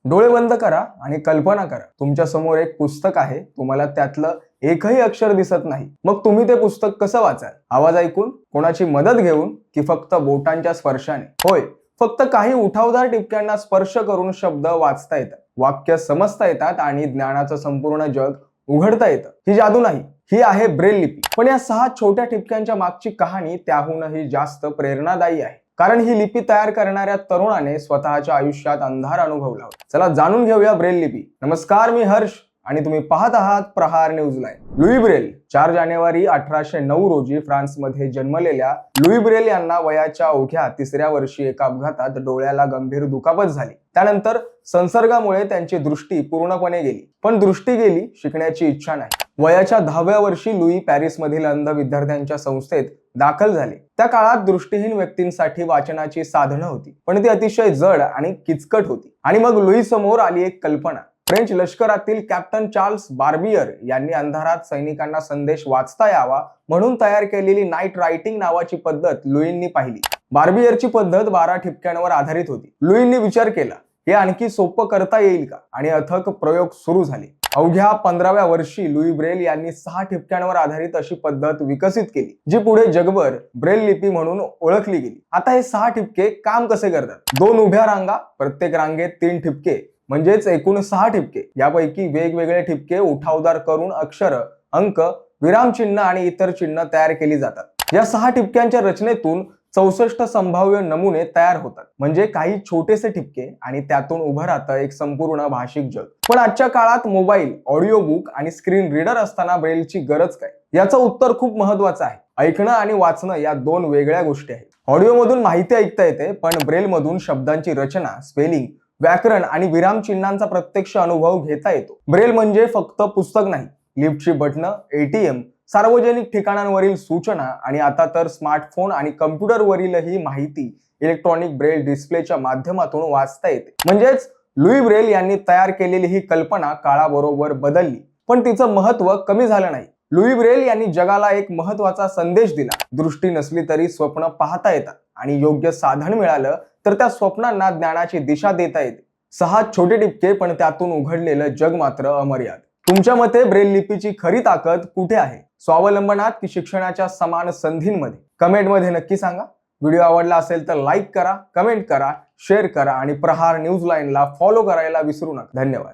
डोळे बंद करा आणि कल्पना करा, तुमच्या समोर एक पुस्तक आहे, तुम्हाला त्यातलं एकही अक्षर दिसत नाही. मग तुम्ही ते पुस्तक कसं वाचाल? आवाज ऐकून, कोणाची मदत घेऊन, की फक्त बोटांच्या स्पर्शाने? होय, फक्त काही उठावदार टिपक्यांना स्पर्श करून शब्द वाचता येतात, वाक्य समजता येतात आणि ज्ञानाचं संपूर्ण जग उघडता येतं. ही जादू नाही, ही आहे ब्रेल लिपी. पण या 6 छोट्या टिपक्यांच्या मागची कहाणी त्याहूनही जास्त प्रेरणादायी आहे. कारण ही लिपी तयार करणाऱ्या तरुणाने स्वतःच्या आयुष्यात अंधार अनुभवला होता. चला जाणून घेऊया ब्रेल लिपी. नमस्कार, मी हर्ष आणि तुम्ही पाहत आहात प्रहार न्यूज लाईव्ह. लुई ब्रेल 4 जानेवारी 1809 रोजी फ्रान्समध्ये जन्मलेल्या लुई ब्रेल यांना वयाच्या अवघ्या 3ऱ्या वर्षी एका अपघातात डोळ्याला गंभीर दुखापत झाली. त्यानंतर संसर्गामुळे त्यांची दृष्टी पूर्णपणे गेली. पण दृष्टी गेली, शिकण्याची इच्छा नाही. वयाच्या 10व्या वर्षी लुई पॅरिसमधील अंध विद्यार्थ्यांच्या संस्थेत दाखल झाले. त्या काळात दृष्टीहीन व्यक्तींसाठी वाचनाची साधनं होती, पण ती अतिशय जड आणि किचकट होती. आणि मग लुई समोर आली एक कल्पना. फ्रेंच लष्करातील कॅप्टन चार्ल्स बार्बियर यांनी अंधारात सैनिकांना संदेश वाचता यावा म्हणून तयार केलेली नाईट रायटिंग नावाची पद्धत लुईंनी पाहिली. बार्बियरची पद्धत 12 ठिपक्यांवर आधारित होती. लुईंनी विचार केला, हे आणखी सोपं करता येईल का? आणि अथक प्रयोग सुरू झाले. अवघ्या 15व्या वर्षी लुई ब्रेल यांनी 6 ठिपक्यांवर आधारित अशी पद्धत विकसित केली, जी पुढे जगभर ब्रेल लिपी म्हणून ओळखली गेली. आता हे 6 ठिपके काम कसे करतात? 2 उभ्या रांगा, प्रत्येक रांगेत 3 ठिपके, म्हणजेच एकूण 6 ठिपके. यापैकी वेगवेगळे ठिपके उठावदार करून अक्षर, अंक, विरामचिन्ह आणि इतर चिन्ह तयार केली जातात. या 6 ठिपक्यांच्या रचनेतून 64 संभाव्य नमुने तयार होतात. म्हणजे काही छोटेसे ठिपके आणि त्यातून उभं राहतं एक संपूर्ण भाषिक जग. पण आजच्या काळात मोबाईल, ऑडिओ बुक आणि स्क्रीन रीडर असताना ब्रेलची गरज काय? याचं उत्तर खूप महत्वाचं आहे. ऐकणं आणि वाचणं या 2 वेगळ्या गोष्टी आहेत. ऑडिओ मधून माहिती ऐकता येते, पण ब्रेल मधून शब्दांची रचना, स्पेलिंग, व्याकरण आणि विरामचिन्हांचा प्रत्यक्ष अनुभव घेता येतो. ब्रेल म्हणजे फक्त पुस्तक नाही, लिफ्टची बटणं, एटीएम, सार्वजनिक ठिकाणांवरील सूचना आणि आता तर स्मार्टफोन आणि कम्प्युटरवरीलही माहिती इलेक्ट्रॉनिक ब्रेल डिस्प्लेच्या माध्यमातून वाचता येते. म्हणजेच लुई ब्रेल यांनी तयार केलेली ही कल्पना काळाबरोबर बदलली, पण तिचं महत्व कमी झालं नाही. लुई ब्रेल यांनी जगाला एक महत्वाचा संदेश दिला. दृष्टी नसली तरी स्वप्न पाहता येतात आणि योग्य साधन मिळालं तर त्या स्वप्नांना ज्ञानाची दिशा देता येते. 6 छोटे टिपके, पण त्यातून उघडलेलं जग मात्र अमर्याद. तुमच्या मते ब्रेल लिपीची खरी ताकद कुठे आहे? स्वावलंबनात की शिक्षणाच्या समान संधींमध्ये? कमेंटमध्ये नक्की सांगा. व्हिडिओ आवडला असेल तर लाईक करा, कमेंट करा, शेअर करा आणि प्रहार न्यूज लाईनला फॉलो करायला विसरू नका. धन्यवाद.